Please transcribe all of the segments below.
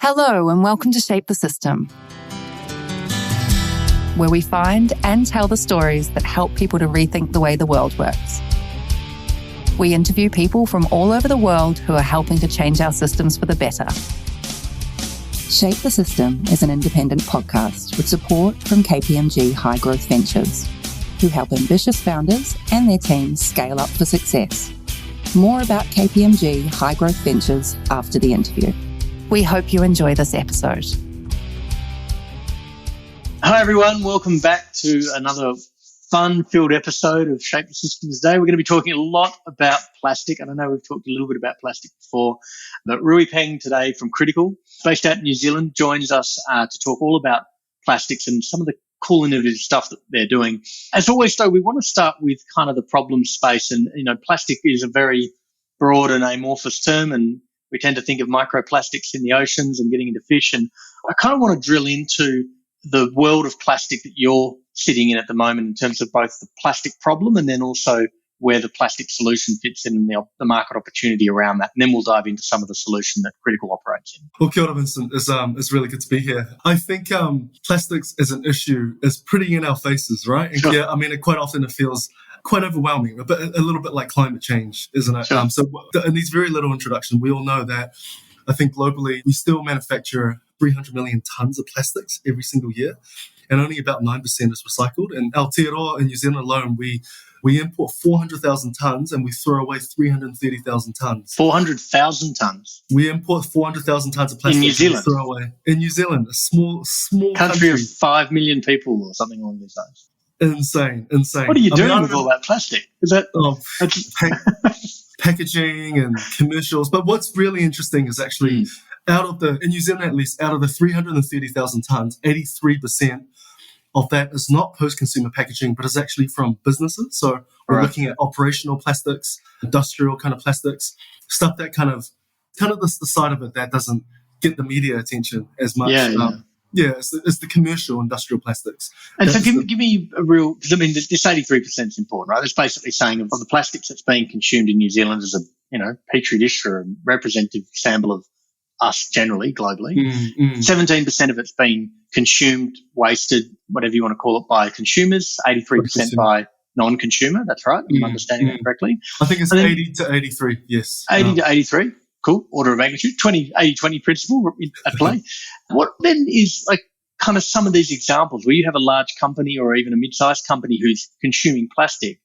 Hello and welcome to Shape the System, where we find and tell the stories that help people to rethink the way the world works. We interview people from all over the world who are helping to change our systems for the better. Shape the System is an independent podcast with support from KPMG High Growth Ventures, who help ambitious founders and their teams scale up for success. More about KPMG High Growth Ventures after the interview. We hope you enjoy this episode. Hi everyone, welcome back to another fun-filled episode of Shape the System today. We're going to be talking a lot about plastic, and I know we've talked a little bit about plastic before, but Rui Peng today from Critical, based out in New Zealand, joins us to talk all about plastics and some of the cool innovative stuff that they're doing. As always, though, we want to start with kind of the problem space, and plastic is a very broad and amorphous term, and we tend to think of microplastics in the oceans and getting into fish. And I kind of want to drill into the world of plastic that you're sitting in at the moment in terms of both the plastic problem and then also where the plastic solution fits in and the market opportunity around that. And then we'll dive into some of the solution that Critical operates in. Well, kia ora, Vincent. It's really good to be here. I think plastics as an issue is pretty in our faces, right? And sure. Yeah, I mean, quite often it feels quite overwhelming, but a little bit like climate change, isn't it? Sure. So in these very little introduction, we all know that I think globally we still manufacture 300 million tons of plastics every single year, and only about 9% is recycled. In Aotearoa, in New Zealand alone, we import 400,000 tons and we throw away 330,000 tons. 400,000 tons? We import 400,000 tons of plastic in New Zealand? And we throw away. In New Zealand, a small country of 5 million people or something along these lines. Insane. What are you doing with all that plastic? Is that packaging and commercials? But what's really interesting is actually in New Zealand at least, out of the 330,000 tons, 83% of that is not post-consumer packaging, but is actually from businesses. So we're looking at operational plastics, industrial kind of plastics, stuff that kind of the side of it that doesn't get the media attention as much. It's the commercial industrial plastics. And so give me a real, because I mean, this 83% is important, right? It's basically saying of the plastics that's being consumed in New Zealand as a, petri dish or a representative sample of us generally, globally. 17% of it's been consumed, wasted, whatever you want to call it, by consumers, 83% by non-consumer. That's right. I'm understanding that correctly. I think it's 80 to 83, yes. 80 to 83. Cool. Order of magnitude. 80-20 principle at play. What then is like kind of some of these examples where you have a large company or even a mid-sized company who's consuming plastic?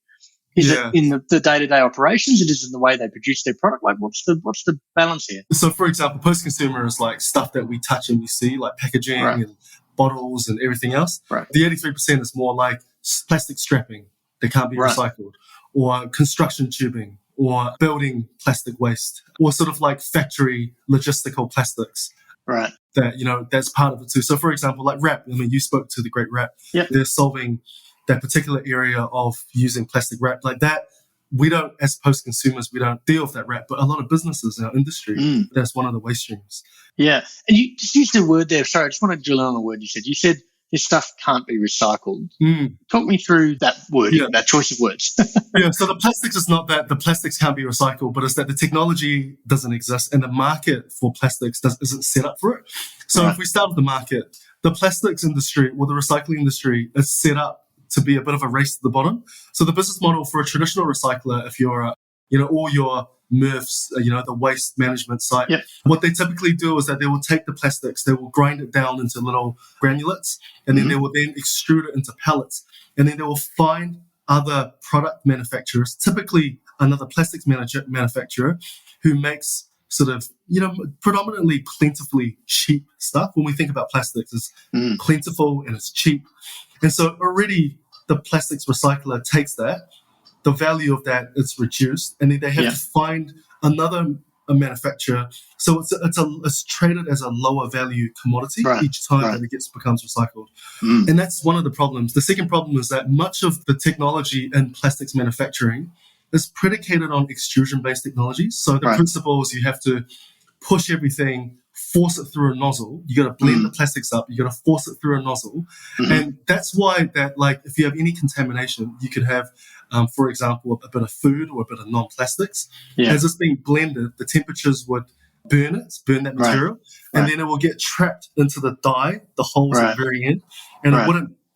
Is it in the day-to-day operations? It is in the way they produce their product? Like what's the balance here? So for example, post-consumer is like stuff that we touch and we see, like packaging and bottles and everything else. Right. The 83% is more like plastic strapping that can't be recycled, or construction tubing, or building plastic waste, or sort of like factory logistical plastics. Right. That, that's part of it too. So for example, like wrap, I mean, you spoke to the great wrap. Yep. They're solving that particular area of using plastic wrap like that. We don't, as post-consumers, we don't deal with that wrap, but a lot of businesses in our industry, that's one of the waste streams. Yeah. And you just used the word there. Sorry, I just want to drill in on the word you said. You said this stuff can't be recycled. Talk me through that word, that choice of words. So the plastics is not that the plastics can't be recycled, but it's that the technology doesn't exist and the market for plastics isn't set up for it. So if we start with the market, the plastics industry or the recycling industry is set up to be a bit of a race to the bottom. So the business model for a traditional recycler, if you're, all your MRFs, the waste management site, what they typically do is that they will take the plastics, they will grind it down into little granulates, and then they will then extrude it into pellets. And then they will find other product manufacturers, typically another plastics manufacturer who makes sort of, predominantly plentifully cheap stuff. When we think about plastics, it's plentiful and it's cheap. And so already the plastics recycler takes that, the value of that is reduced, and then they have to find another manufacturer. So it's traded as a lower value commodity each time that it becomes recycled. And that's one of the problems. The second problem is that much of the technology in plastics manufacturing is predicated on extrusion-based technologies. So the principle is you have to push everything, force it through a nozzle. You got to blend the plastics up. You got to force it through a nozzle. And that's why that, like, if you have any contamination, you could have, for example, a bit of food or a bit of non-plastics. As it's being blended, the temperatures would burn that material, and then it will get trapped into the die, the holes at the very end, and it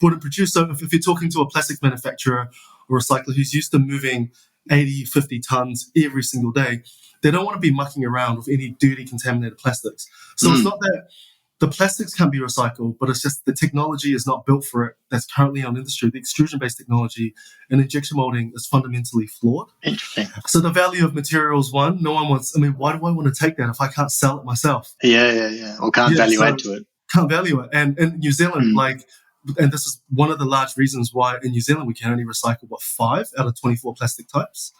wouldn't produce. So if you're talking to a plastic manufacturer or recycler who's used to moving 80, 50 tons every single day, they don't want to be mucking around with any dirty, contaminated plastics. So it's not that the plastics can't be recycled, but it's just the technology is not built for it that's currently on industry. The extrusion-based technology and injection molding is fundamentally flawed. Interesting. So the value of materials, one, no one wants, why do I want to take that if I can't sell it myself? Yeah. Or can't value add to it. Can't value it. And in New Zealand, and this is one of the large reasons why in New Zealand we can only recycle, 5 out of 24 plastic types.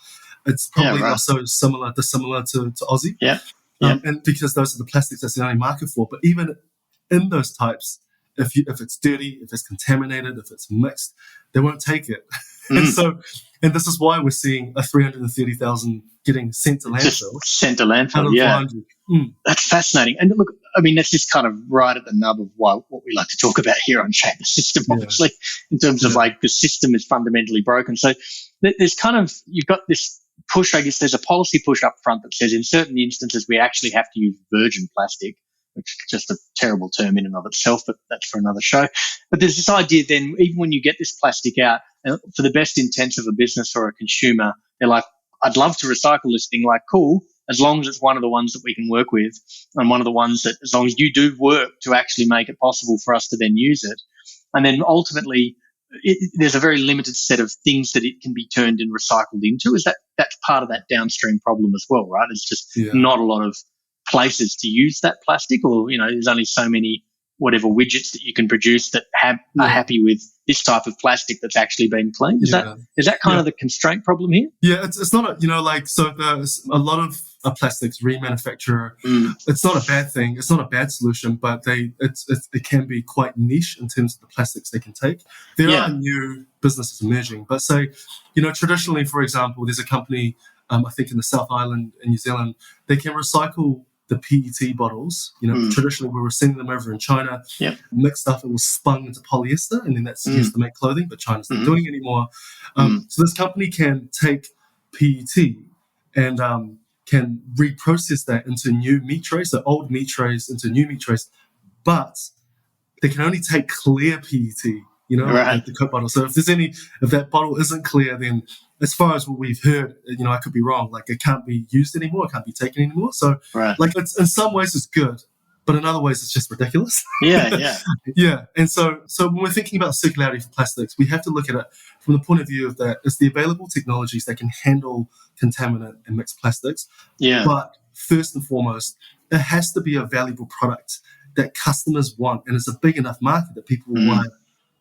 It's probably also dissimilar to Aussie. Yeah. And because those are the plastics that's the only market for. But even in those types, if it's dirty, if it's contaminated, if it's mixed, they won't take it. And this is why we're seeing a 330,000 getting sent to landfill. That's fascinating. And look, that's just kind of right at the nub of what we like to talk about here on Shape the System, obviously, in terms of the system is fundamentally broken. So there's you've got this push, I guess there's a policy push up front that says in certain instances we actually have to use virgin plastic, which is just a terrible term in and of itself, but that's for another show. But there's this idea then, even when you get this plastic out, for the best intents of a business or a consumer, they're like, I'd love to recycle this thing, cool, as long as it's one of the ones that we can work with and one of the ones that, as long as you do work to actually make it possible for us to then use it. And then ultimately, there's a very limited set of things that it can be turned and recycled into. That's part of that downstream problem as well, right? It's just not a lot of places to use that plastic, or there's only so many whatever widgets that you can produce that are happy with this type of plastic that's actually been cleaned. Is that kind of the constraint problem here? Yeah, it's not so there's a lot of plastics remanufacturer. It's not a bad thing. It's not a bad solution, but it can be quite niche in terms of the plastics they can take. There are new businesses emerging, but say, traditionally, for example, there's a company, I think in the South Island in New Zealand, they can recycle the PET bottles. Traditionally we were sending them over in China, mixed up, it was spun into polyester, and then that's used to make clothing, but China's not doing it anymore. So this company can take PET and can reprocess that into new meat trays, so old meat trays into new meat trays, but they can only take clear PET, the Coke bottle. So if that bottle isn't clear, then as far as what we've heard, I could be wrong. It can't be used anymore. It can't be taken anymore. So, it's, in some ways it's good, but in other ways it's just ridiculous. Yeah. And so when we're thinking about circularity for plastics, we have to look at it from the point of view of that it's the available technologies that can handle contaminant and mixed plastics. Yeah. But first and foremost, it has to be a valuable product that customers want, and it's a big enough market that people will want to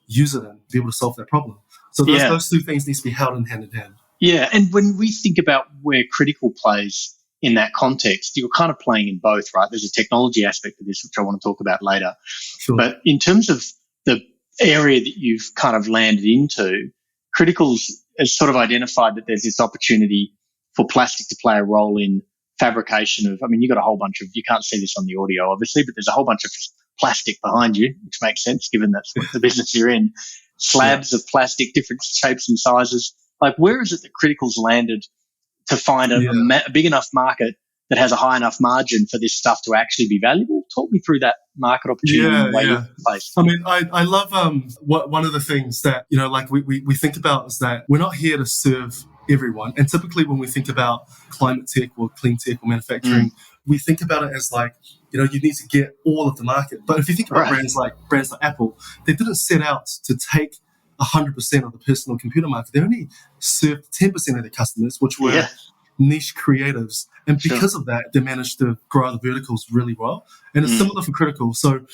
use it and be able to solve that problem. So those two things need to be held in hand. Yeah, and when we think about where critical plays in that context, you're kind of playing in both, right? There's a technology aspect of this, which I want to talk about later. Sure. But in terms of the area that you've kind of landed into, Criticals has sort of identified that there's this opportunity for plastic to play a role in fabrication of, you've got a whole bunch of, you can't see this on the audio, obviously, but there's a whole bunch of plastic behind you, which makes sense given that's the business you're in. Slabs of plastic, different shapes and sizes. Where is it that Criticals landed to find a big enough market that has a high enough margin for this stuff to actually be valuable? Talk me through that market opportunity and the way you're placed. I love one of the things that, we think about is that we're not here to serve everyone. And typically when we think about climate tech or clean tech or manufacturing, we think about it as you need to get all of the market. But if you think about brands like Apple, they didn't set out to take 100% of the personal computer market. They only served 10% of their customers, which were niche creatives. And because of that, they managed to grow the verticals really well. And it's similar for Critical. So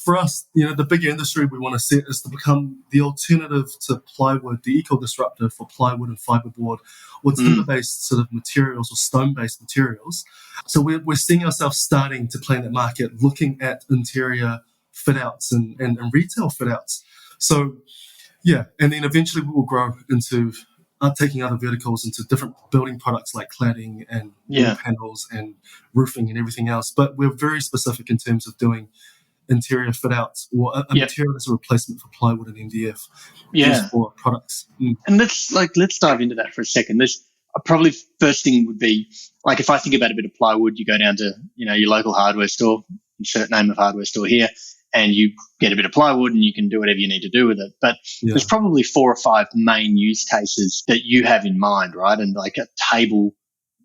for us, the bigger industry we want to set is to become the alternative to plywood, the eco-disruptor for plywood and fiberboard or timber-based sort of materials or stone-based materials. So we're seeing ourselves starting to play in that market, looking at interior fit-outs and retail fit-outs. So, and then eventually we will grow into taking other verticals into different building products like cladding and panels and roofing and everything else. But we're very specific in terms of doing interior fit-outs or a material as a replacement for plywood and MDF for products. And let's dive into that for a second. probably first thing would be, like, if I think about a bit of plywood, you go down to, your local hardware store, insert name of hardware store here, and you get a bit of plywood and you can do whatever you need to do with it. But there's probably 4 or 5 main use cases that you have in mind, right? And like a table,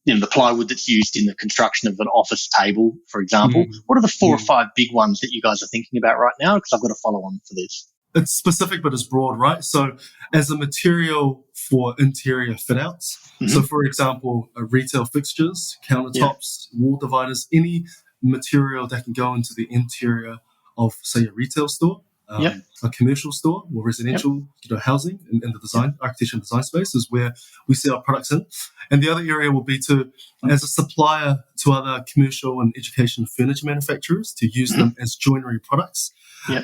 the plywood that's used in the construction of an office table, for example. What are the 4 or 5 big ones that you guys are thinking about right now? Because I've got a follow on for this. It's specific, but it's broad, right? So as a material for interior fit outs, so for example, retail fixtures, countertops, wall dividers, any material that can go into the interior of, say, a retail store, a commercial store or residential housing in the design, architecture and design space is where we see our products in. And the other area will be to, as a supplier to other commercial and education furniture manufacturers, to use them as joinery products.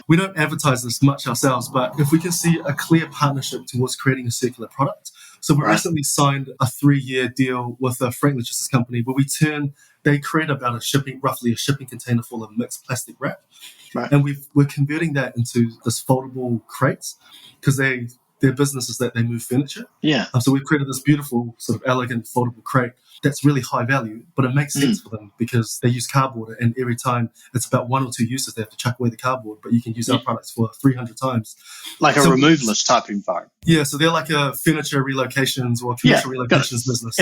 We don't advertise this much ourselves, but if we can see a clear partnership towards creating a circular product. So we recently signed a 3-year deal with a freight logistics company where they create about roughly a shipping container full of mixed plastic wrap. And we're converting that into this foldable crates because their business is that they move furniture. So we've created this beautiful sort of elegant foldable crate that's really high value, but it makes sense for them because they use cardboard, and every time it's about 1 or 2 uses they have to chuck away the cardboard, but you can use our products for 300 times. Like a removalist type environment. So they're like a furniture relocations or commercial relocations business.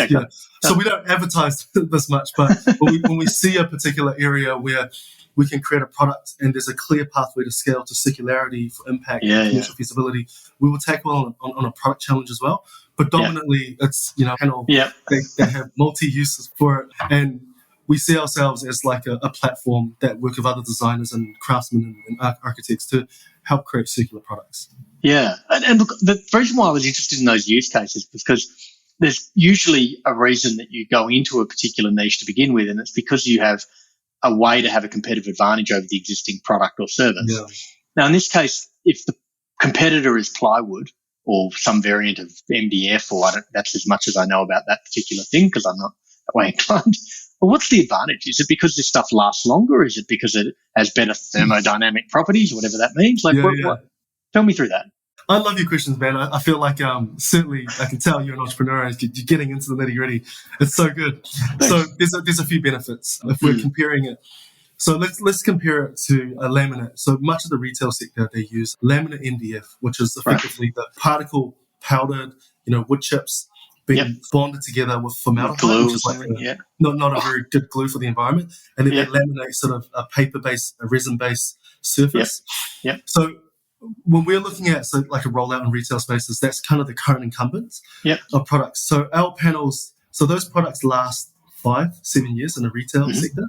So we don't advertise this much, but when we see a particular area where we can create a product and there's a clear pathway to scale to circularity for impact and commercial feasibility, we will tackle on a product challenge as well. But dominantly, it's, panel, they have multi-uses for it. And we see ourselves as like a platform that work with other designers and craftsmen and architects to help create circular products. And look, the reason why I was interested in those use cases was because there's usually a reason that you go into a particular niche to begin with, and it's because you have a way to have a competitive advantage over the existing product or service. Now, in this case, if the competitor is plywood or some variant of MDF, that's as much as I know about that particular thing because I'm not that way inclined. Well, what's the advantage? Is it because this stuff lasts longer? Is it because it has better thermodynamic properties, whatever that means? What? Tell me through that. I love your questions, man. I feel like certainly I can tell you're an entrepreneur. You're getting into the nitty-gritty. It's so good. Thanks. So there's a few benefits if we're comparing it. So let's compare it to a laminate. So much of the retail sector, they use laminate MDF, which is effectively the particle powdered, wood chips being bonded together with formaldehyde, which is like not a very good glue for the environment. And then they laminate sort of a paper-based, a resin-based surface. So when we're looking at like a rollout in retail spaces, that's kind of the current incumbents of products. So our panels, those products last 5-7 years in a retail sector.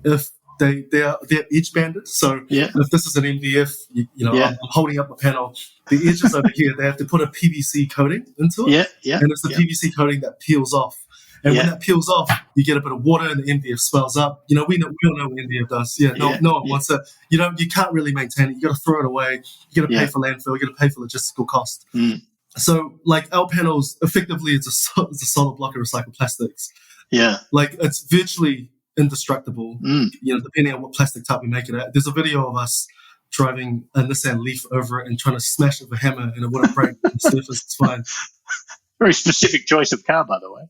If they're edge banded. So if this is an MDF, I'm holding up a panel, the edges over here, they have to put a PVC coating into it. And it's the PVC coating that peels off. And when that peels off, you get a bit of water and the MDF swells up. We all know what MDF does. No one wants it. You can't really maintain it. You got to throw it away. You got to pay for landfill. You got to pay for logistical cost. So like our panels, effectively, it's a solid block of recycled plastics. Like it's virtually indestructible, depending on what plastic type we make it at. There's a video of us driving a Nissan Leaf over it and trying to smash it with a hammer and it wouldn't break on the surface. It's fine. Very specific choice of car, by the way.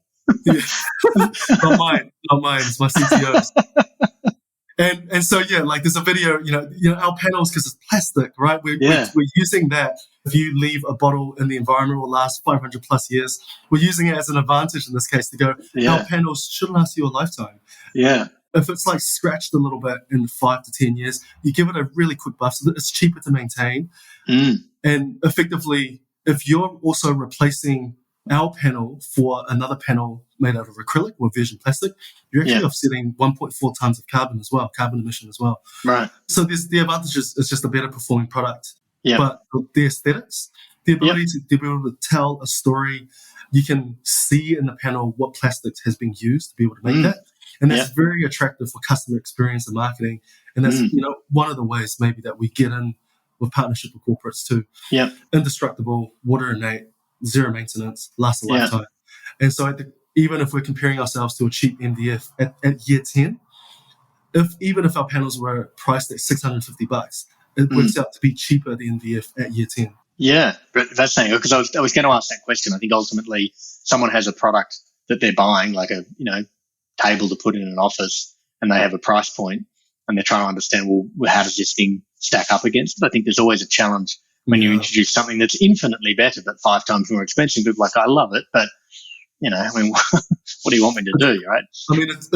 Not mine. It's my CTO's. And so like there's a video. Our panels, because it's plastic, right? We're using that. If you leave a bottle in the environment, will last 500 plus years. We're using it as an advantage in this case to go. Our panels should last you a lifetime. If it's like scratched a little bit in 5 to 10 years, you give it a really quick buff so that it's cheaper to maintain. And effectively, if you're also replacing our panel for another panel made out of acrylic or virgin plastic, you're actually offsetting 1.4 tons of carbon emission as well. Right. So there's the advantages. It's just a better performing product. But the aesthetics, the ability to be able to tell a story, you can see in the panel what plastics has been used to be able to make that. And that's very attractive for customer experience and marketing. And that's, one of the ways maybe that we get in with partnership with corporates too. Indestructible, water innate, zero maintenance, lasts a lifetime. And so even if we're comparing ourselves to a cheap MDF at year 10, even if our panels were priced at $650, it works out to be cheaper than MDF at year 10. Yeah, but that's saying, because I was going to ask that question. I think ultimately someone has a product that they're buying, like a, table to put in an office, and they have a price point, and they're trying to understand, well, how does this thing stack up against it? I think there's always a challenge when you introduce something that's infinitely better but 5 times more expensive. People are like, I love it, but what do you want me to do, right? I mean, it's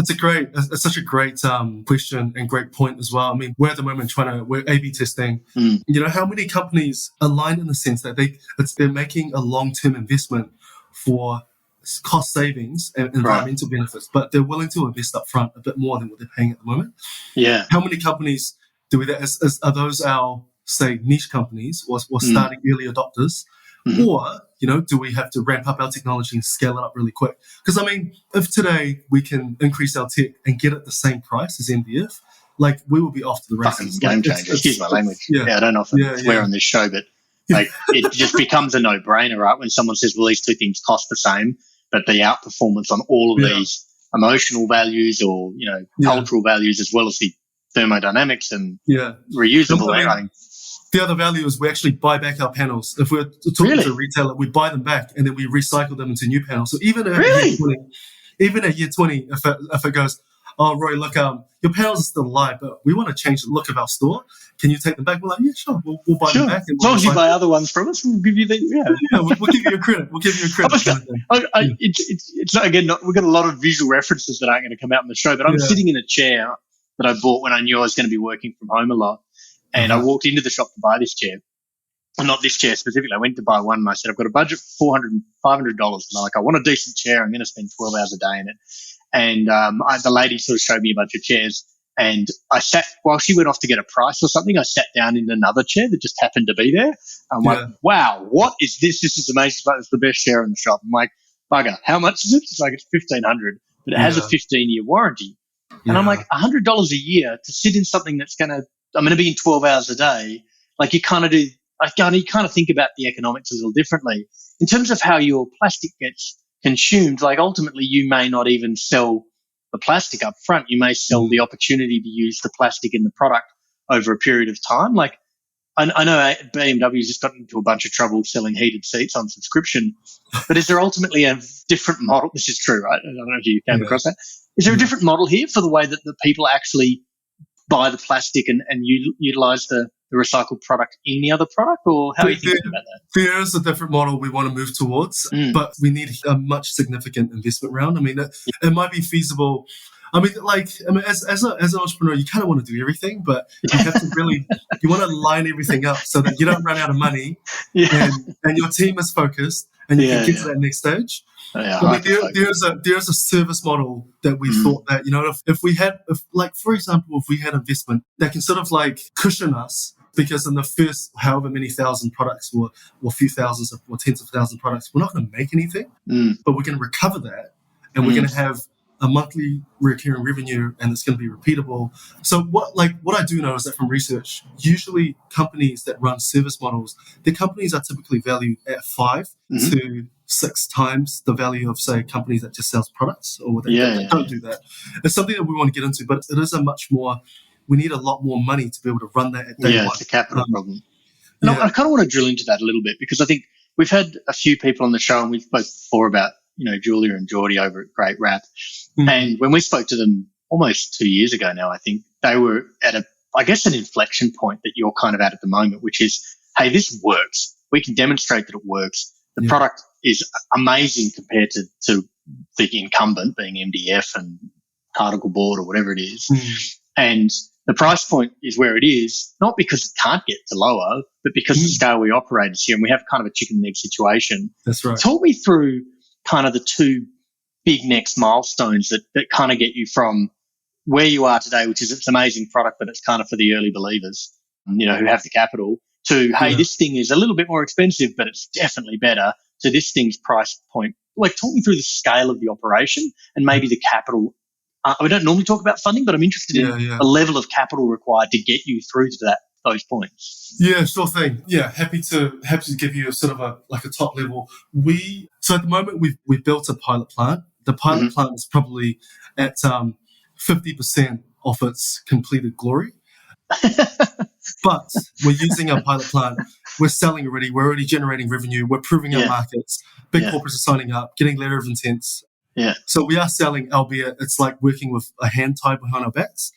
such a great question and great point as well. I mean, we're at the moment we're A/B testing. How many companies align in the sense that they're making a long-term investment for cost savings and environmental benefits, but they're willing to invest up front a bit more than what they're paying at the moment. Yeah. How many companies do we that? Are those our, say, niche companies or starting early adopters? Or, do we have to ramp up our technology and scale it up really quick? Because, I mean, if today we can increase our tech and get it the same price as MDF, like, we will be off to the races. Fucking game changer. Excuse my language. I don't often swear on this show, but like, it just becomes a no-brainer, right? When someone says, well, these two things cost the same, but the outperformance on all of these emotional values or, cultural values, as well as the thermodynamics and reusable everything. The other value is we actually buy back our panels. If we're talking to a retailer, we buy them back and then we recycle them into new panels. So even at year 20, if it goes, oh, Roy, look, your panels are still alive, but we want to change the look of our store. Can you take them back? We're like, yeah, sure. We'll buy them back. As long as you buy other ones from us, we'll give you we'll give you a credit. We'll give you a credit. It's again, we've got a lot of visual references that aren't going to come out in the show, but I'm sitting in a chair that I bought when I knew I was going to be working from home a lot. And I walked into the shop to buy this chair. And not this chair specifically. I went to buy one and I said, I've got a budget for $500. And I'm like, I want a decent chair. I'm going to spend 12 hours a day in it. And the lady sort of showed me a bunch of chairs. And I sat, while she went off to get a price or something, I sat down in another chair that just happened to be there. I'm like, wow, what is this? This is amazing. It's the best chair in the shop. I'm like, bugger, how much is it? It's like, it's $1,500, but it has a 15-year warranty. And I'm like, $100 a year to sit in something that's I'm going to be in 12 hours a day. Like, you kind of think about the economics a little differently in terms of how your plastic gets consumed. Like, ultimately, you may not even sell the plastic up front. You may sell the opportunity to use the plastic in the product over a period of time. Like, I know BMW's just gotten into a bunch of trouble selling heated seats on subscription, but is there ultimately a different model? This is true, right? I don't know if you came across that. Is there a different model here for the way that the people actually buy the plastic and utilize the recycled product in the other product, or how are you thinking about that? There is a different model we want to move towards, but we need a much significant investment round. I mean, it might be feasible. I mean, as an entrepreneur, you kind of want to do everything, but you have to really, you want to line everything up so that you don't run out of money and your team is focused and you can get to that next stage. I mean, there's a service model that we thought that, if for example, if we had investment that can sort of like cushion us, because in the first however many thousand products or few thousands or tens of thousands of products, we're not going to make anything, but we're going to recover that and we're going to have a monthly recurring revenue and it's going to be repeatable. So what I do know is that from research, usually companies that run service models, their companies are typically valued at 5 to 6 times the value of, say, companies that just sells products or they don't do that. It's something that we want to get into, but it is we need a lot more money to be able to run that at day one. It's a capital problem. And I kind of want to drill into that a little bit because I think we've had a few people on the show and we've spoke before about, Julia and Geordie over at Great Wrap. And when we spoke to them almost 2 years ago now, I think they were at an inflection point that you're kind of at the moment, which is, hey, this works. We can demonstrate that it works. The product is amazing compared to the incumbent being MDF and particle board or whatever it is. And the price point is where it is, not because it can't get to lower, but because of the scale we operate is here and we have kind of a chicken and egg situation. That's right. Talk me through kind of the two big next milestones that kind of get you from where you are today, which is it's an amazing product, but it's kind of for the early believers, who have the capital, to, hey, this thing is a little bit more expensive, but it's definitely better, to this thing's price point. Like, talk me through the scale of the operation and maybe the capital. We don't normally talk about funding, but I'm interested in the level of capital required to get you through to those points. Yeah, sure thing. Yeah, happy to give you a sort of a top level. So at the moment we've built a pilot plant. The pilot plant is probably at 50% of its completed glory. But we're using our pilot plant. We're selling already. We're already generating revenue. We're proving our markets. Big corporates are signing up, getting letter of intents. Yeah. So we are selling, albeit it's like working with a hand tied behind our backs.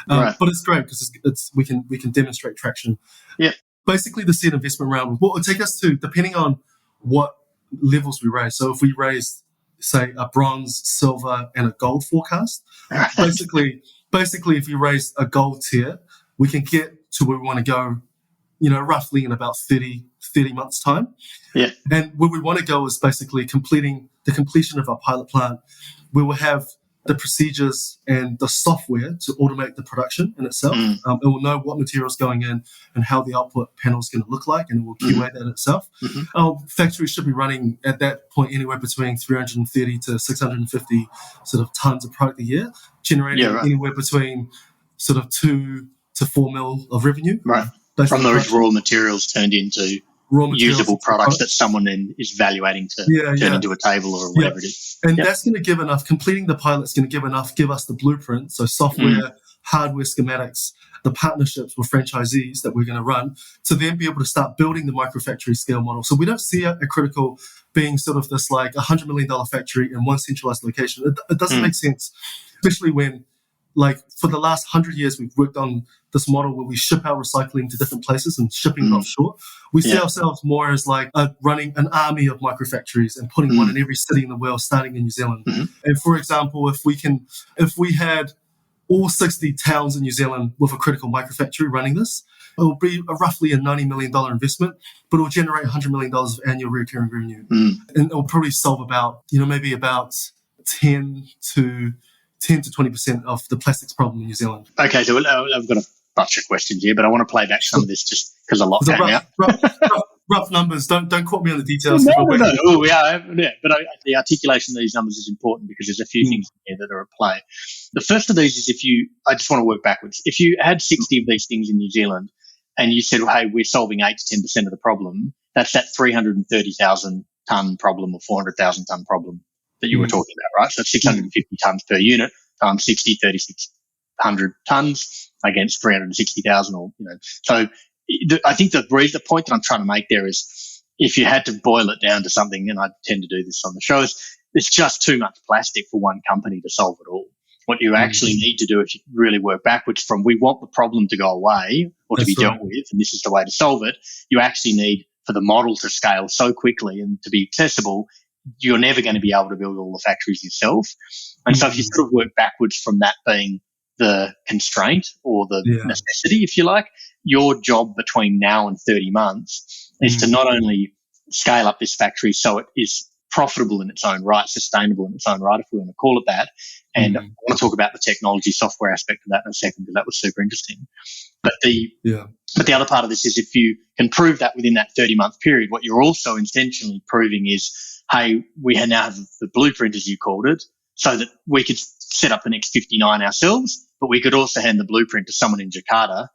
Right. But it's great because we can demonstrate traction. Yeah. Basically, the seed investment round will take us to, depending on what levels we raise. So if we raise, say, a bronze, silver, and a gold forecast, basically, if you raise a gold tier, we can get to where we want to go, roughly in about 30 months' time. Yeah. And where we want to go is basically the completion of our pilot plant. We will have the procedures and the software to automate the production in itself. It will know what materials going in and how the output panel is going to look like, and it will QA that itself. Our factory should be running at that point anywhere between 330 to 650 sort of tons of product a year, generating anywhere between sort of 2 to 4 mil of revenue. Right. From those raw materials turned into usable products that someone then is evaluating to turn into a table or whatever it is. And that's going to give enough, completing the pilot's going to give us the blueprint, so software, hardware schematics, the partnerships with franchisees that we're going to run, to then be able to start building the microfactory scale model. So we don't see a Critical being sort of this like $100 million factory in one centralized location. It doesn't make sense, especially when, like, for the last 100 years, we've worked on this model where we ship our recycling to different places and shipping it offshore. We see ourselves more as like running an army of microfactories and putting one in every city in the world, starting in New Zealand. And for example, if we had all 60 towns in New Zealand with a Critical microfactory running this, it will be roughly a $90 million investment, but it will generate $100 million of annual recurring revenue. And it will probably solve about, maybe about 10 to 20% of the plastics problem in New Zealand. Okay, so I've got a bunch of questions here, but I want to play back some of this just because a lot came out. Rough numbers. Don't quote me on the details. No. But the articulation of these numbers is important because there's a few things here that are at play. The first of these is I just want to work backwards. If you had 60 of these things in New Zealand and you said, well, hey, we're solving 8 to 10% of the problem, that's that 330,000 tonne problem or 400,000 tonne problem that you were talking about, right? So 650 tonnes per unit times 60, 3,600 tonnes against 360,000 So I think the point that I'm trying to make there is if you had to boil it down to something, and I tend to do this on the shows, it's just too much plastic for one company to solve it all. What you actually need to do, if you really work backwards from, we want the problem to go away or to be dealt with, and this is the way to solve it, you actually need for the model to scale so quickly and to be accessible, you're never going to be able to build all the factories yourself. And so if you sort of work backwards from that being the constraint or the necessity, if you like, your job between now and 30 months is to not only scale up this factory so it is profitable in its own right, sustainable in its own right, if we want to call it that. And I want to talk about the technology software aspect of that in a second because that was super interesting. But the other part of this is if you can prove that within that 30-month period, what you're also intentionally proving is, hey, we now have the blueprint, as you called it, so that we could set up the next 59 ourselves, but we could also hand the blueprint to someone in Jakarta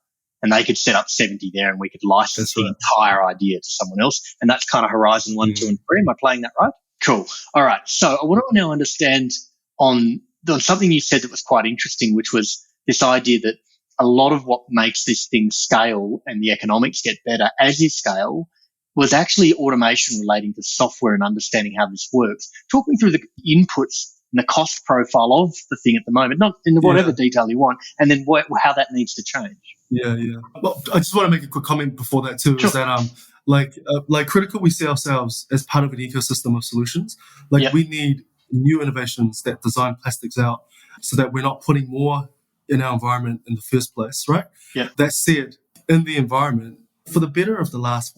and they could set up 70 there and we could license the entire idea to someone else. And that's kind of horizon 1, 2, and 3. Am I playing that right? Cool. All right. So I want to now understand on something you said that was quite interesting, which was this idea that a lot of what makes this thing scale and the economics get better as you scale was actually automation relating to software and understanding how this works. Talk me through the inputs and the cost profile of the thing at the moment, not in whatever detail you want, and then how that needs to change. Yeah. Well, I just want to make a quick comment before that too, is that like Critical, we see ourselves as part of an ecosystem of solutions. We need new innovations that design plastics out so that we're not putting more in our environment in the first place, right? Yeah. That said, in the environment, for the better of the last,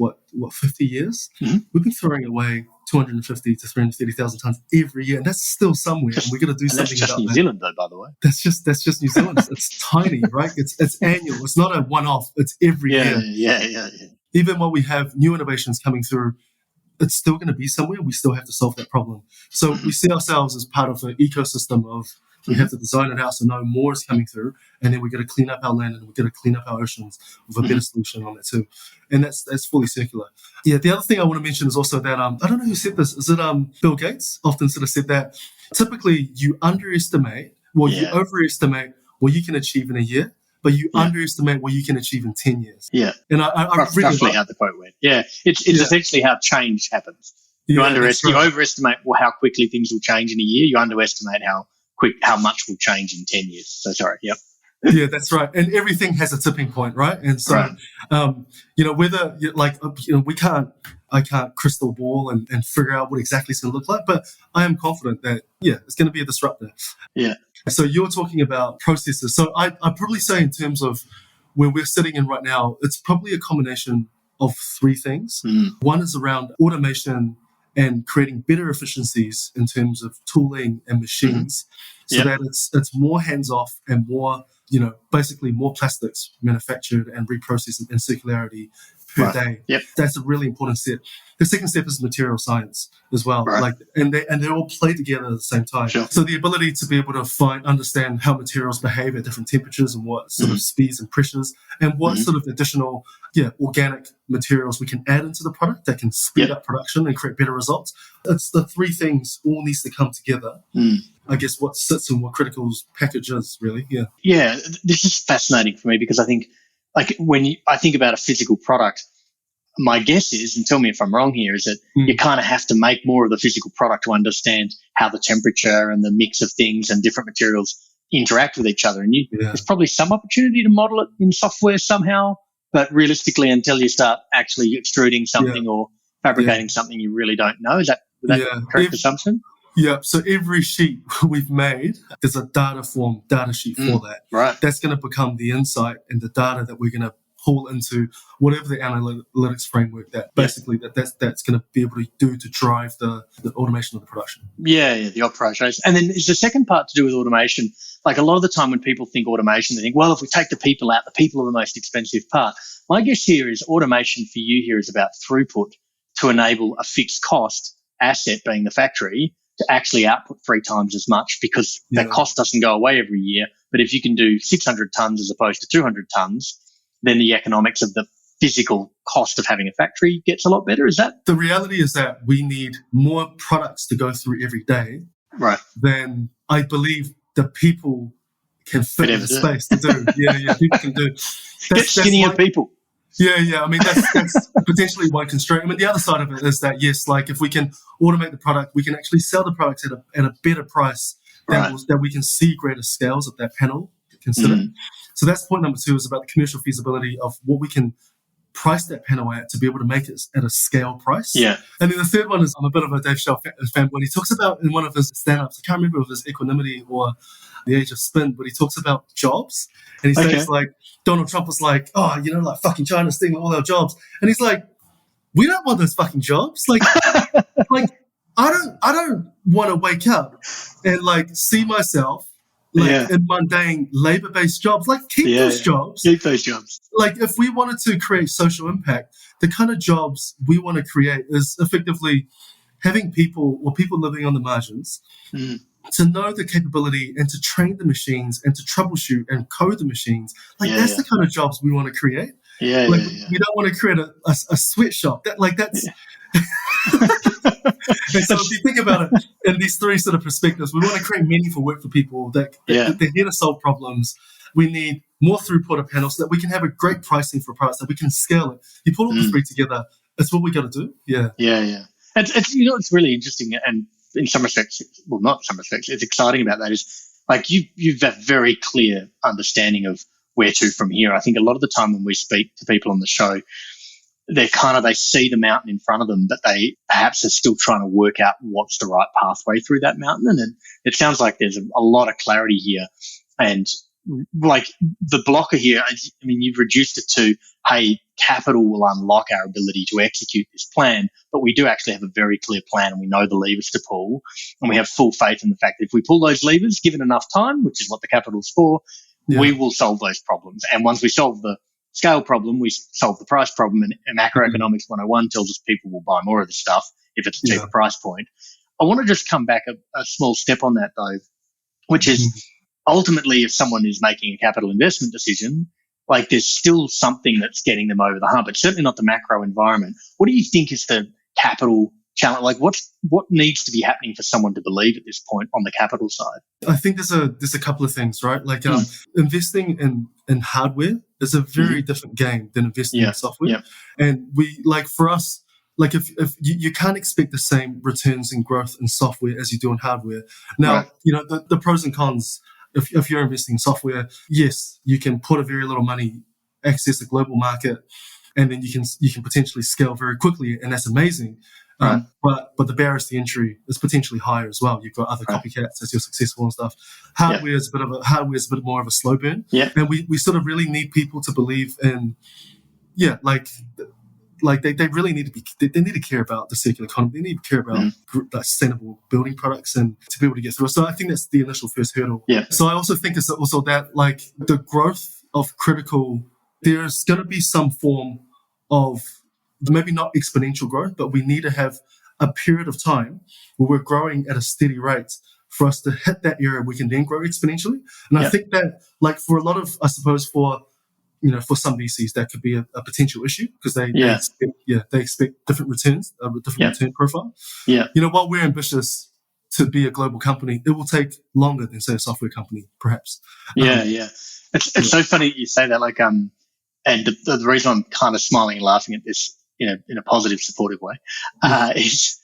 50 years, we've been throwing away 250 to 330,000 tons every year, and that's still somewhere, and we're going to do something about that. That's just New Zealand, though, by the way. That's just New Zealand. It's tiny, right? It's annual. It's not a one-off. It's every year. Yeah. Even while we have new innovations coming through, it's still going to be somewhere. We still have to solve that problem. So we see ourselves as part of an ecosystem of we have to design it out so no more is coming through, and then we've got to clean up our land and we've got to clean up our oceans with a better solution on that too. And that's fully circular. Yeah, the other thing I want to mention is also that, I don't know who said this. Is it Bill Gates? Often sort of said that typically you overestimate what you can achieve in a year, but you underestimate what you can achieve in 10 years. Yeah. And I roughly how the quote went. Yeah. It's essentially how change happens. You that's right. you overestimate how quickly things will change in a year. You underestimate how much will change in 10 years. So sorry. Yep. Yeah, that's right. And everything has a tipping point, right? And so, Right. whether I can't crystal ball and figure out what exactly it's going to look like, but I am confident that, it's going to be a disruptor. Yeah. So you're talking about processes. So I'd probably say in terms of where we're sitting in right now, it's probably a combination of three things. One is around automation and creating better efficiencies in terms of tooling and machines, so that it's more hands-off and more, basically more plastics manufactured and reprocessed in circularity per day. Yep. That's a really important step. The second step is material science as well. Right. And they all play together at the same time. Sure. So the ability to be able to understand how materials behave at different temperatures and what sort of speeds and pressures, and what sort of additional organic materials we can add into the product that can speed up production and create better results. It's the three things all needs to come together. I guess what sits in what Critical's package is, really. Yeah, this is fascinating for me because I think, when I think about a physical product, my guess is, and tell me if I'm wrong here, is that you kind of have to make more of the physical product to understand how the temperature and the mix of things and different materials interact with each other. And there's probably some opportunity to model it in software somehow, but realistically, until you start actually extruding something or fabricating something, you really don't know. Is that a correct assumption? Yeah, so every sheet we've made, there's a data sheet for that. Right. That's going to become the insight and the data that we're going to pull into whatever the analytics framework that basically that's going to be able to do to drive the automation of the production. Yeah, the operations. And then is the second part to do with automation. Like a lot of the time when people think automation, they think, well, if we take the people out, the people are the most expensive part. My guess here is automation for you here is about throughput to enable a fixed cost asset, being the factory, to actually output 3 times as much, because that cost doesn't go away every year. But if you can do 600 tons as opposed to 200 tons, then the economics of the physical cost of having a factory gets a lot better. Is that? The reality is that we need more products to go through every day than I believe the people can fit in the space to do. People can do. Get skinnier people. I mean, that's potentially one constraint. I mean, the other side of it is that, yes, like if we can automate the product, we can actually sell the product at a better price that we can see greater scales of that panel consider. So that's point number 2, is about the commercial feasibility of what we can price that panel at to be able to make it at a scale price. Yeah. And then the third one is, I'm a bit of a Dave Shell fan, when he talks about in one of his stand-ups, I can't remember if it was Equanimity or The Age of Spin, but he talks about jobs. And he says, like, Donald Trump was like, like fucking China's stealing all our jobs. And he's like, we don't want those fucking jobs. Like, I don't want to wake up and like see myself in mundane labor-based jobs. Like, keep those jobs. Keep those jobs. Like, if we wanted to create social impact, the kind of jobs we want to create is effectively having people living on the margins to know the capability and to train the machines and to troubleshoot and code the machines. Like, that's the kind of jobs we want to create. We don't want to create a sweatshop. That's... And so if you think about it in these 3 sort of perspectives, we want to create meaningful work for people that they're here to solve problems. We need more throughput of panels so that we can have a great pricing for products, that we can scale it. You put all the 3 together, that's what we got to do. Yeah. It's it's really interesting, and in some respects, well, not some respects, it's exciting about that is like you've a very clear understanding of where to from here. I think a lot of the time when we speak to people on the show, they see the mountain in front of them, but they perhaps are still trying to work out what's the right pathway through that mountain. And it sounds like there's a lot of clarity here. And like the blocker here, I mean, you've reduced it to, hey, capital will unlock our ability to execute this plan, but we do actually have a very clear plan and we know the levers to pull, and we have full faith in the fact that if we pull those levers, given enough time, which is what the capital's for, we will solve those problems. And once we solve the scale problem, we solve the price problem, and macroeconomics 101 tells us people will buy more of the stuff if it's a cheaper price point. I want to just come back a small step on that though, which is ultimately if someone is making a capital investment decision, like there's still something that's getting them over the hump. It's certainly not the macro environment. What do you think is the capital challenge? Like what needs to be happening for someone to believe at this point on the capital side? I think there's a couple of things, right? Like investing in hardware is a very different game than investing in software. And we, like, for us, like if you can't expect the same returns and growth in software as you do in hardware. Now, the pros and cons. If you're investing in software, yes, you can put a very little money, access a global market, and then you can potentially scale very quickly, and that's amazing. Right. But the barriers to entry is potentially higher as well. You've got other copycats as you're successful and stuff. Hardware is a bit more of a slow burn. Yeah. And we sort of really need people to believe in, like they really need to be, they need to care about the circular economy. They need to care about sustainable building products and to be able to get through. So I think that's the initial first hurdle. Yeah. So I also think it's also that like the growth of critical, there's going to be some form of maybe not exponential growth, but we need to have a period of time where we're growing at a steady rate for us to hit that area we can then grow exponentially. And I think that like for a lot of, I suppose for some VCs, that could be a potential issue because they expect different returns, a different return profile. Yeah. While we're ambitious to be a global company, it will take longer than, say, a software company, perhaps. It's so funny you say that. Like, and the reason I'm kind of smiling and laughing at this, in a positive, supportive way, is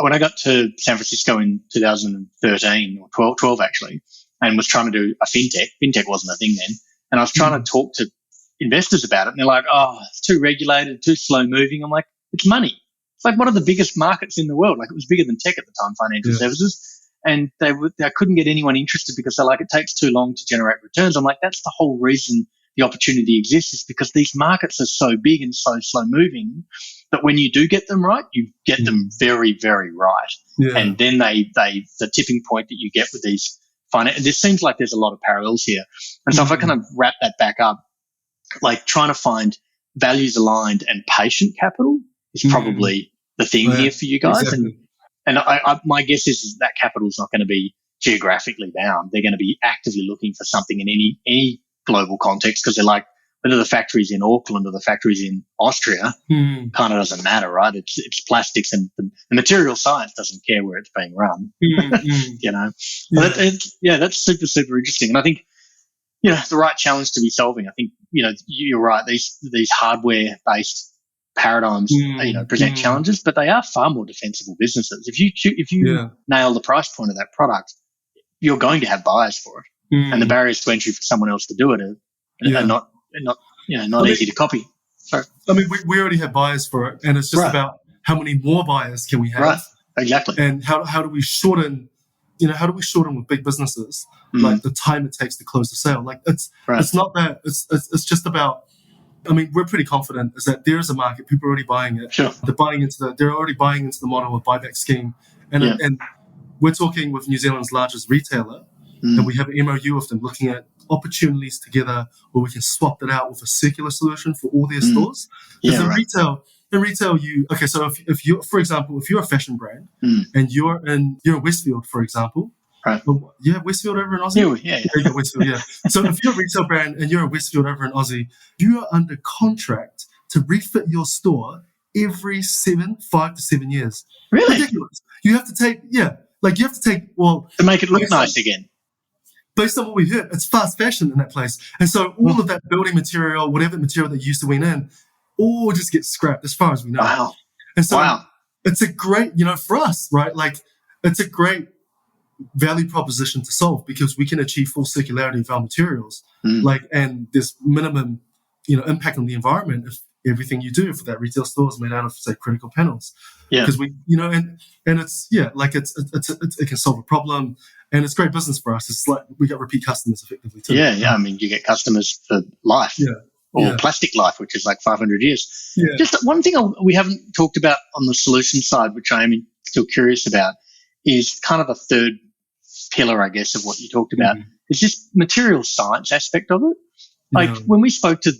when I got to San Francisco in 2013 or 12 actually, and was trying to do a fintech. Fintech wasn't a thing then. And I was trying to talk to investors about it, and they're like, "Oh, it's too regulated, too slow moving." I'm like, "It's money. It's like one of the biggest markets in the world. Like it was bigger than tech at the time, financial services." And they couldn't get anyone interested because they're like, "It takes too long to generate returns." I'm like, "That's the whole reason the opportunity exists, is because these markets are so big and so slow moving that when you do get them right, you get them very, very right. Yeah. And then the tipping point that you get with these." This seems like there's a lot of parallels here. And so if I kind of wrap that back up, like trying to find values aligned and patient capital is probably the thing here for you guys. Exactly. And my guess is that capital is not going to be geographically bound. They're going to be actively looking for something in any global context because they're like, whether the factory's in Auckland or the factory's in Austria, kind of doesn't matter, right? It's plastics, and the material science doesn't care where it's being run. That's super, super interesting. And I think, the right challenge to be solving. I think, you're right. These hardware-based paradigms, present challenges, but they are far more defensible businesses. If you nail the price point of that product, you're going to have buyers for it, and the barriers to entry for someone else to do it are not easy to copy. Sorry. I mean, we already have buyers for it, and it's just about how many more buyers can we have? Right. Exactly. And how do we shorten? How do we shorten with big businesses like the time it takes to close the sale? Like it's not that. It's just about. I mean, we're pretty confident is that there is a market. People are already buying it. Sure. They're already buying into the model of buyback scheme, and we're talking with New Zealand's largest retailer, and we have an MOU with them looking at opportunities together where we can swap that out with a circular solution for all their stores. Because in retail, so if you, for example, if you're a fashion brand and you're in Westfield, for example, right? You have Westfield over in Aussie. Yeah. Westfield, yeah. So if you're a retail brand and you're in Westfield over in Aussie, you are under contract to refit your store every 5 to 7 years. Really? Ridiculous. You have to take to make it look nice again. Based on what we heard, it's fast fashion in that place. And so all of that building material, whatever material they used to went in, all just gets scrapped as far as we know. Wow. And so it's a great, for us, right? Like it's a great value proposition to solve because we can achieve full circularity of our materials. And there's minimum, impact on the environment if everything you do for that retail store is made out of, say, critical panels. Yeah. Because we, and it's, it can solve a problem. And it's great business for us. It's like we get repeat customers effectively too. Yeah. I mean, you get customers for life, or plastic life, which is like 500 years. Yeah. Just one thing we haven't talked about on the solution side, which I am still curious about, is kind of a third pillar, I guess, of what you talked about. It's just material science aspect of it. Like when we spoke to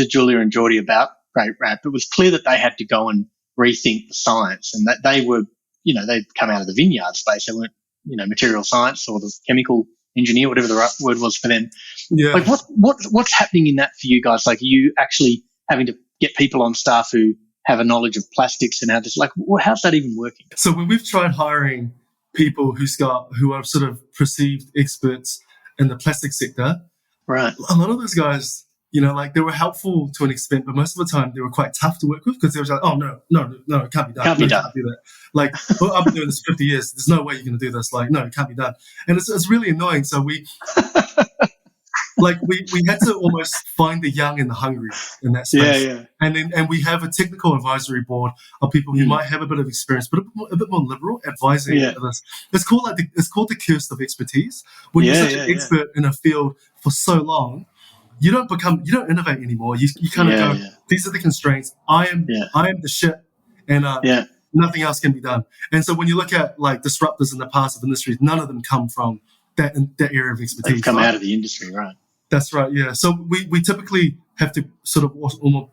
Julia and Geordie about Great Wrap, it was clear that they had to go and rethink the science, and that they were, they'd come out of the vineyard space. They weren't, material science or the chemical engineer, whatever the right word was for them. Yeah. Like what's happening in that for you guys? Like, are you actually having to get people on staff who have a knowledge of plastics and how's that even working? So when we've tried hiring people who are sort of perceived experts in the plastic sector, right? A lot of those guys like they were helpful to an extent, but most of the time they were quite tough to work with because they were like, oh, no, it can't be done. Can't be done. Can't do that. Like, well, I've been doing this for 50 years. There's no way you're going to do this. Like, no, it can't be done. And it's really annoying. So we had to almost find the young and the hungry in that space. Yeah. And we have a technical advisory board of people who might have a bit of experience, but a bit more liberal, advising this. It's called the curse of expertise. When you're such an expert in a field for so long, you don't innovate anymore. You kind of go, these are the constraints. I am the shit, and nothing else can be done. And so when you look at like disruptors in the past of industries, none of them come from that area of expertise. They've come out of the industry, right? That's right, yeah. So we typically have to sort of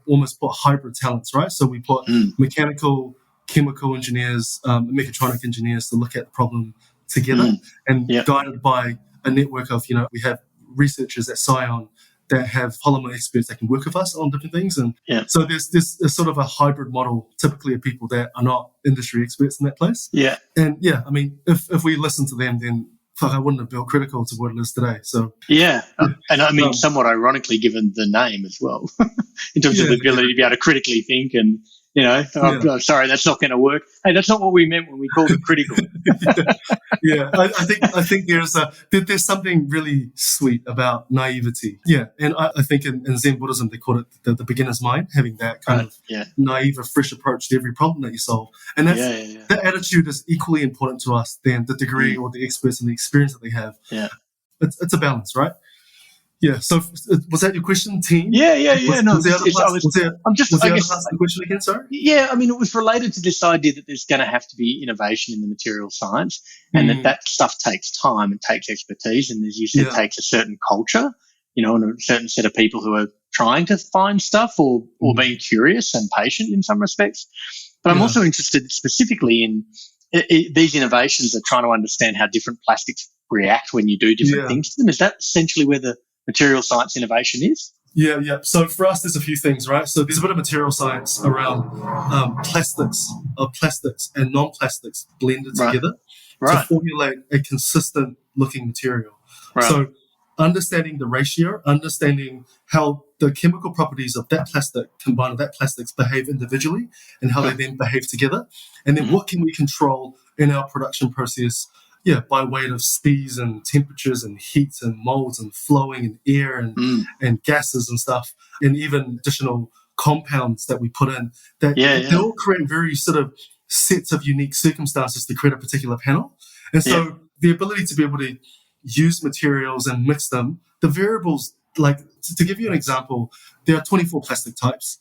almost put hybrid talents, right? So we put mechanical, chemical engineers, mechatronic engineers to look at the problem together and guided by a network of, we have researchers at Scion that have polymer experts that can work with us on different things. And so there's sort of a hybrid model typically of people that are not industry experts in that place. Yeah. And I mean, if we listen to them, then I wouldn't have built Critical to what it is today. So and I mean, somewhat ironically, given the name as well, in terms of the ability to be able to critically think and, oh, sorry, that's not going to work. Hey, that's not what we meant when we called it Critical. I think there's something really sweet about naivety. Yeah, and I think in Zen Buddhism they call it the beginner's mind, having that kind of naive or fresh approach to every problem that you solve. And that attitude is equally important to us than the degree or the experts and the experience that they have. Yeah, it's a balance, right? Yeah. So was that your question, team? Yeah. No, was the other part of the question again? Sorry. Yeah, I mean, it was related to this idea that there's going to have to be innovation in the material science, and that stuff takes time and takes expertise, and as you said, takes a certain culture, and a certain set of people who are trying to find stuff or being curious and patient in some respects. But I'm also interested specifically in these innovations are trying to understand how different plastics react when you do different things to them. Is that essentially where the material science innovation is? Yeah. So for us, there's a few things, right? So there's a bit of material science around plastics and non-plastics blended together to formulate a consistent looking material. Right. So understanding the ratio, understanding how the chemical properties of that plastic combined with that plastics behave individually and how they then behave together. And then what can we control in our production process by way of speeds and temperatures and heat and molds and flowing and air and gases and stuff, and even additional compounds that we put in that they all create very sort of sets of unique circumstances to create a particular panel. And so the ability to be able to use materials and mix them, the variables, like to give you an example, there are 24 plastic types.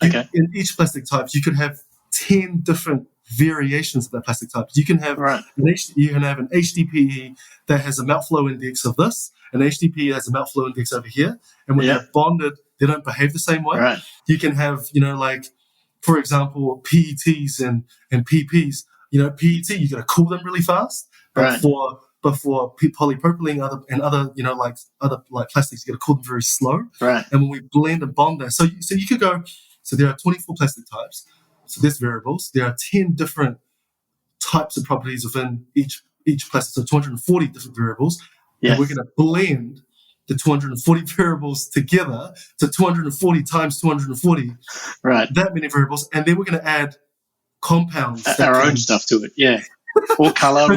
In each plastic type, you could have 10 different variations of that plastic type. You can have an HDPE that has a melt flow index of this, an HDPE has a melt flow index over here, and when they're bonded, they don't behave the same way. Right. You can have, like, for example, PETs and PPs. PET, you got to cool them really fast, but for polypropylene and other plastics, you got to cool them very slow. Right. And when we blend and bond that, so you could go. So there are 24 plastic types. So there's variables. There are 10 different types of properties within each plastic, so 240 different variables. Yes. And we're going to blend the 240 variables together to 240 times 240. Right. That many variables. And then we're going to add compounds. Our own stuff to it, or colour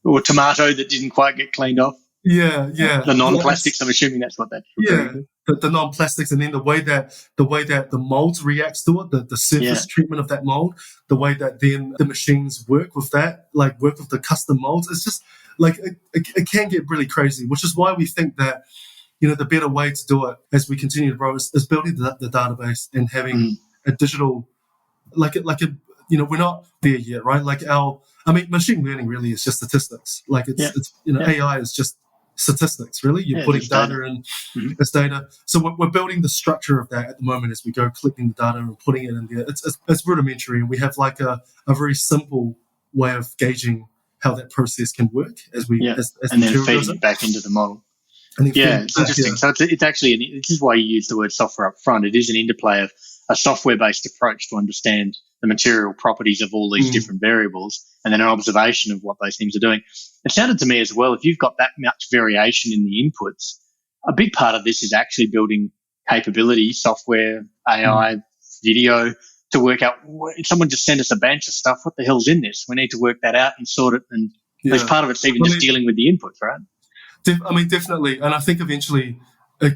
or tomato that didn't quite get cleaned off. Yeah. The non-plastics, I'm assuming that's what that is. The non-plastics, and then the way that the molds reacts to it, the surface treatment of that mold, the way that then the machines work with that, like work with the custom molds. It's just like it can get really crazy, which is why we think that the better way to do it as we continue to grow is building the database and having a digital, we're not there yet, right? Machine learning really is just statistics. Like it's AI is just statistics, really. You're putting data in as data. So we're building the structure of that at the moment as we go collecting the data and putting it in there. It's rudimentary, and we have like a very simple way of gauging how that process can work as we as and then feeding it back into the model. It's interesting. So it's actually, this is why you use the word software up front. It is an interplay of a software-based approach to understand the material properties of all these different variables, and then an observation of what those things are doing. It sounded to me as well, if you've got that much variation in the inputs, a big part of this is actually building capability, software, AI, video, to work out, if someone just sent us a bunch of stuff, what the hell's in this? We need to work that out and sort it. And as part of it's even just dealing with the inputs, right? Definitely. And I think eventually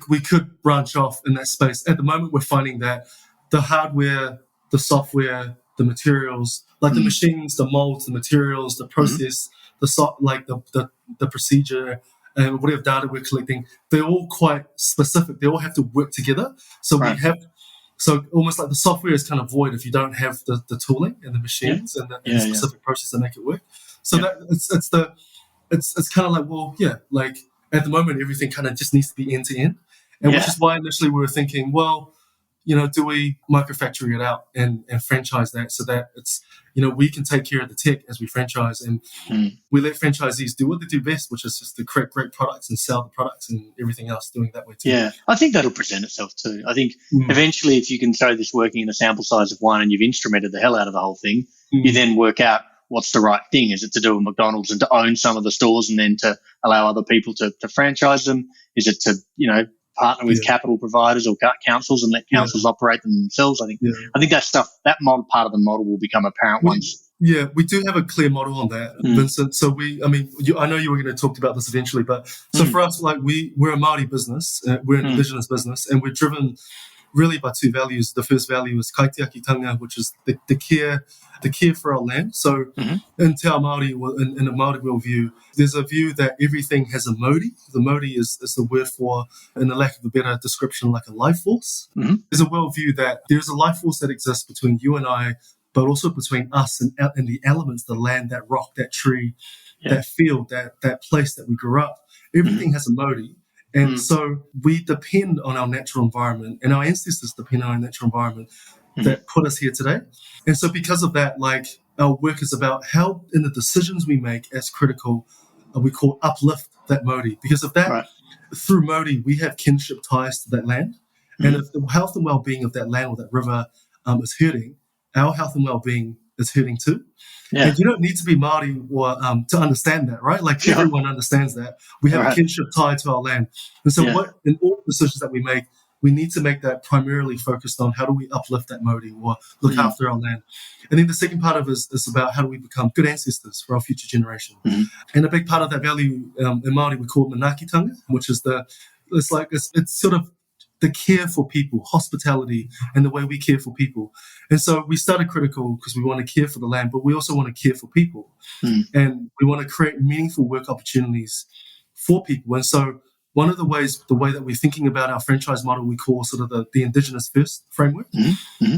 we could branch off in that space. At the moment, we're finding that the hardware, the software, the materials, like the machines, the molds, the materials, the process, the procedure, and whatever data we're collecting, they're all quite specific. They all have to work together. So so almost like the software is kind of void if you don't have the tooling and the machines and the specific process to make it work. So that it's kind of like, like at the moment everything kind of just needs to be end to end, and which is why initially we were thinking, well, do we microfactory it out and franchise that so that it's, we can take care of the tech as we franchise, and we let franchisees do what they do best, which is just to create great products and sell the products, and everything else doing that way too. Yeah, I think that'll present itself too. I think eventually if you can show this working in a sample size of one and you've instrumented the hell out of the whole thing, you then work out what's the right thing. Is it to do with McDonald's and to own some of the stores and then to allow other people to franchise them? Is it to, partner with capital providers or councils and let councils operate them themselves? I think that stuff, that part of the model will become apparent once. Yeah, we do have a clear model on that, Vincent. So I know you were going to talk about this eventually, but so for us, like we're a Māori business, we're an Indigenous business, and we're driven really by two values. The first value is kaitiakitanga, which is the care for our land. So in Te Ao Māori, in a Māori worldview, there's a view that everything has a mauri. The mauri is the word for, in the lack of a better description, like a life force. There's a worldview that there's a life force that exists between you and I, but also between us and the elements, the land, that rock, that tree, that field, that place that we grew up. Everything has a mauri. And so we depend on our natural environment, and our ancestors depend on our natural environment that put us here today. And so because of that, like our work is about how in the decisions we make as critical, we call uplift that mauri. Because of that, through mauri, we have kinship ties to that land. And if the health and well-being of that land or that river is hurting, our health and well-being is hurting too. Yeah. And you don't need to be Māori or to understand that, right? Like everyone understands that. We have a kinship tie to our land. And so in all decisions that we make, we need to make that primarily focused on how do we uplift that mauri or look after our land. And then the second part of it is about how do we become good ancestors for our future generation. And a big part of that value in Māori we call manaakitanga, which is it's sort of the care for people, hospitality, and the way we care for people. And so we started Critical because we want to care for the land, but we also want to care for people. And we want to create meaningful work opportunities for people. And so one of the way that we're thinking about our franchise model, we call sort of the Indigenous First framework.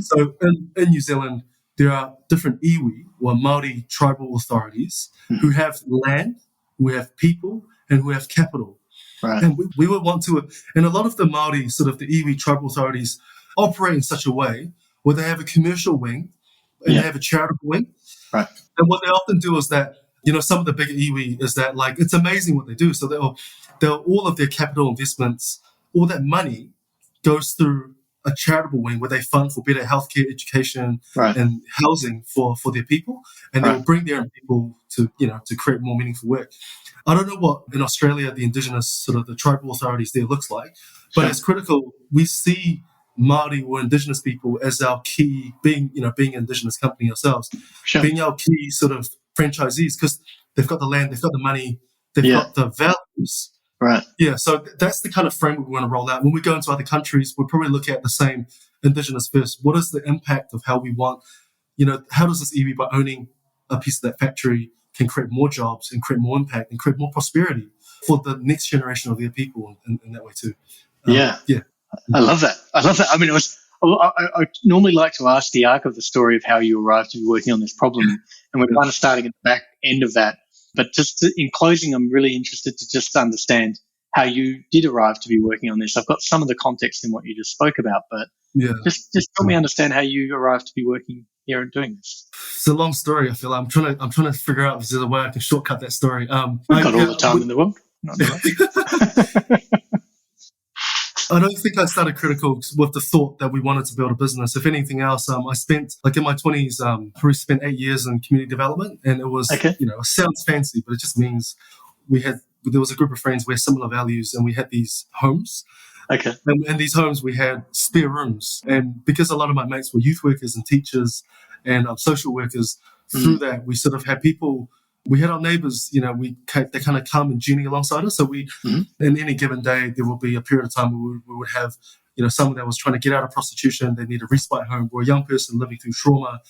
So in New Zealand, there are different iwi, or Māori tribal authorities, who have land, who have people, and who have capital. And we would want to, and a lot of the Māori, sort of the iwi tribal authorities, operate in such a way where they have a commercial wing and they have a charitable wing. And what they often do is that, some of the bigger iwi is that, like, it's amazing what they do. So they'll all of their capital investments, all that money goes through a charitable wing where they fund for better healthcare, education, and housing for their people, and they'll bring their own people to create more meaningful work. I don't know what in Australia the Indigenous sort of the tribal authorities there looks like, but as Critical, we see Māori or Indigenous people as our key, being an Indigenous company ourselves, being our key sort of franchisees because they've got the land, they've got the money, they've got the values. So that's the kind of framework we want to roll out. When we go into other countries, we'll probably look at the same Indigenous First. What is the impact of how we want, how does this iwi, by owning a piece of that factory, can create more jobs and create more impact and create more prosperity for the next generation of their people in that way too. I love that. I mean, I normally like to ask the arc of the story of how you arrived to be working on this problem, and we're kind of starting at the back end of that. But in closing, I'm really interested to just understand how you did arrive to be working on this. I've got some of the context in what you just spoke about, but just help me understand how you arrived to be working here and doing this. It's a long story. I feel like I'm trying to figure out if there's a way I can shortcut that story. We've got all the time in the world. I don't think I started Critical with the thought that we wanted to build a business. If anything else, I spent, like in my 20s, probably spent 8 years in community development, and it was, it sounds fancy, but it just means there was a group of friends with similar values, and we had these homes Okay. And in these homes, we had spare rooms. And because a lot of my mates were youth workers and teachers and social workers, through that, we sort of had people, we had our neighbors, they kind of come and journey alongside us. So in any given day, there will be a period of time where we would have, someone that was trying to get out of prostitution, they need a respite home, or a young person living through trauma.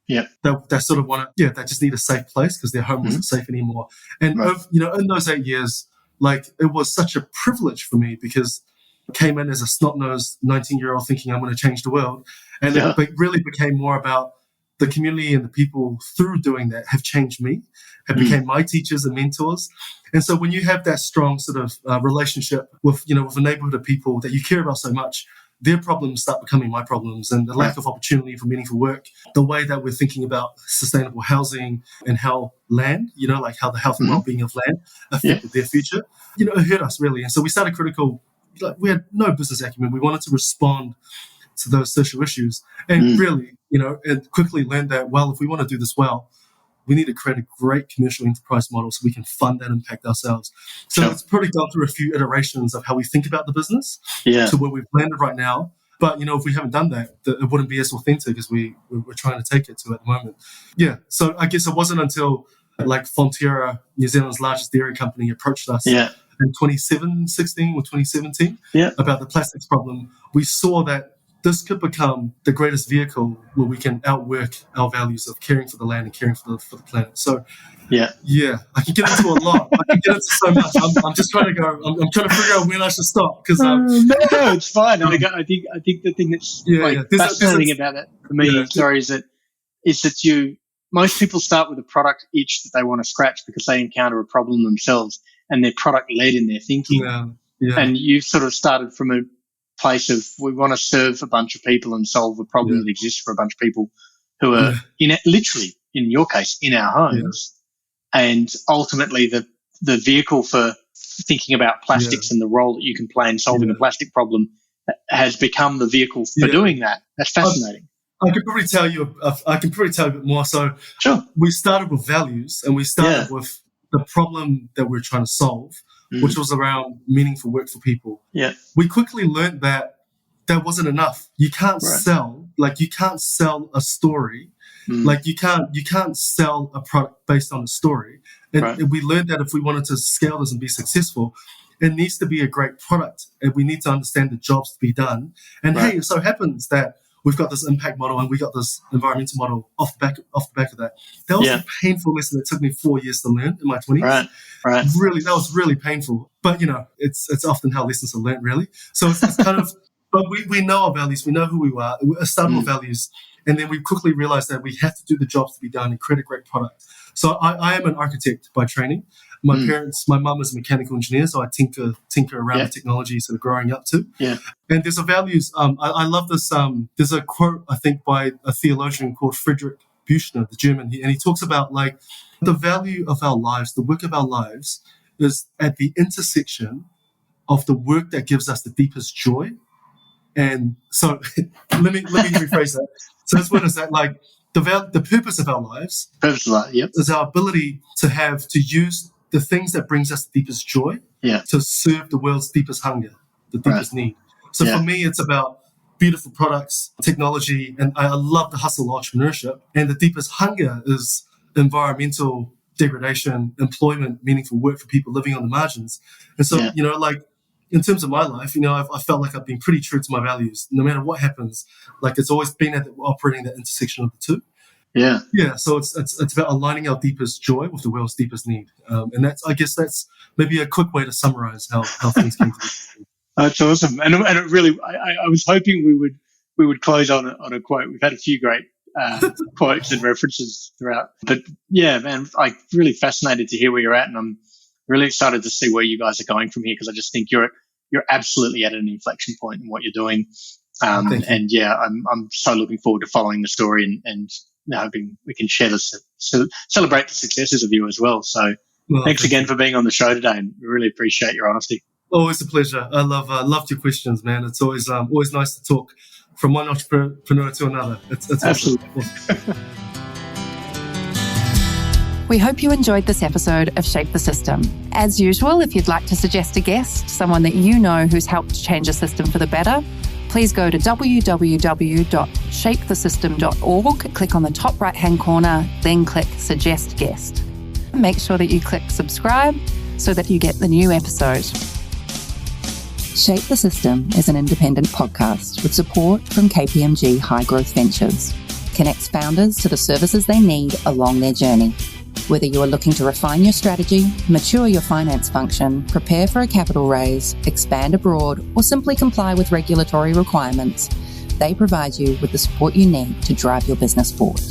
Yeah. They sort of they just need a safe place because their home wasn't safe anymore. And, in those 8 years, it was such a privilege for me because I came in as a snot-nosed 19-year-old thinking I'm going to change the world. And it really became more about the community and the people through doing that have changed me, have became my teachers and mentors. And so when you have that strong sort of relationship with a neighborhood of people that you care about so much, their problems start becoming my problems, and the lack of opportunity for meaningful work, the way that we're thinking about sustainable housing and how land, how the health and well-being of land affected their future, it hurt us really. And so we started critical. We had no business acumen. We wanted to respond to those social issues and really, and quickly learned that, well, if we want to do this well, we need to create a great commercial enterprise model so we can fund that impact ourselves. So it's probably gone through a few iterations of how we think about the business to where we've landed right now. But, if we haven't done that, it wouldn't be as authentic as we're trying to take it to at the moment. Yeah. So I guess it wasn't until Fonterra, New Zealand's largest dairy company, approached us in 2016 or 2017 about the plastics problem. We saw that this could become the greatest vehicle where we can outwork our values of caring for the land and caring for the planet. So, I can get into a lot. I can get into so much. I'm just trying to go. I'm trying to figure out when I should stop because no, it's fine. I think the thing that's fascinating about that for me, is that most people start with a product itch that they want to scratch because they encounter a problem themselves, and they're product led in their thinking. And you've sort of started from a place of we want to serve a bunch of people and solve a problem that exists for a bunch of people who are literally, in your case, in our homes. And ultimately the vehicle for thinking about plastics and the role that you can play in solving the plastic problem has become the vehicle for doing that. That's fascinating. I can probably tell you a bit more. So we started with values, and we started with the problem that we're trying to solve, which was around meaningful work for people. Yeah. We quickly learned that wasn't enough. You can't sell a story. You can't sell a product based on a story. And we learned that if we wanted to scale this and be successful, it needs to be a great product, and we need to understand the jobs to be done. And hey, it so happens that we've got this impact model and we got this environmental model off the back of that. That was a painful lesson that took me 4 years to learn in my 20s. Right. Really, that was really painful. But, it's often how lessons are learned, really. So it's kind of, but we know our values. We know who we are. We started with values. And then we quickly realized that we have to do the jobs to be done and create a great product. So I am an architect by training. My mum is a mechanical engineer, so I tinker around the technology sort of growing up too. Yeah. And there's a values, I love this, there's a quote, I think, by a theologian called Friedrich Buechner, the German, and he talks about the value of our lives, the work of our lives is at the intersection of the work that gives us the deepest joy. And so let me rephrase that. So this word is that the purpose of our lives is our ability to use the things that brings us the deepest joy to serve the world's deepest hunger, the deepest need. So for me, it's about beautiful products, technology, and I love the hustle of entrepreneurship. And the deepest hunger is environmental degradation, employment, meaningful work for people living on the margins. And so, in terms of my life, I felt like I've been pretty true to my values. No matter what happens, it's always been operating that intersection of the two. Yeah. Yeah. So it's about aligning our deepest joy with the world's deepest need. And I guess that's maybe a quick way to summarize how things came to be. That's awesome. And it really, I was hoping we would close on a quote. We've had a few great quotes and references throughout, but yeah, man, I'm really fascinated to hear where you're at, and I'm really excited to see where you guys are going from here, because I just think you're absolutely at an inflection point in what you're doing. And yeah, I'm so looking forward to following the story and hoping we can share celebrate the successes of you as well. So thanks again for being on the show today, and we really appreciate your honesty. Always a pleasure. I loved your questions, man. It's always nice to talk from one entrepreneur to another. It's absolutely. Awesome. We hope you enjoyed this episode of Shape the System. As usual, if you'd like to suggest a guest, someone that you know who's helped change a system for the better, please go to www.shapethesystem.org, click on the top right-hand corner, then click Suggest Guest. Make sure that you click subscribe so that you get the new episode. Shape the System is an independent podcast with support from KPMG High Growth Ventures. Connects founders to the services they need along their journey. Whether you are looking to refine your strategy, mature your finance function, prepare for a capital raise, expand abroad, or simply comply with regulatory requirements, they provide you with the support you need to drive your business forward.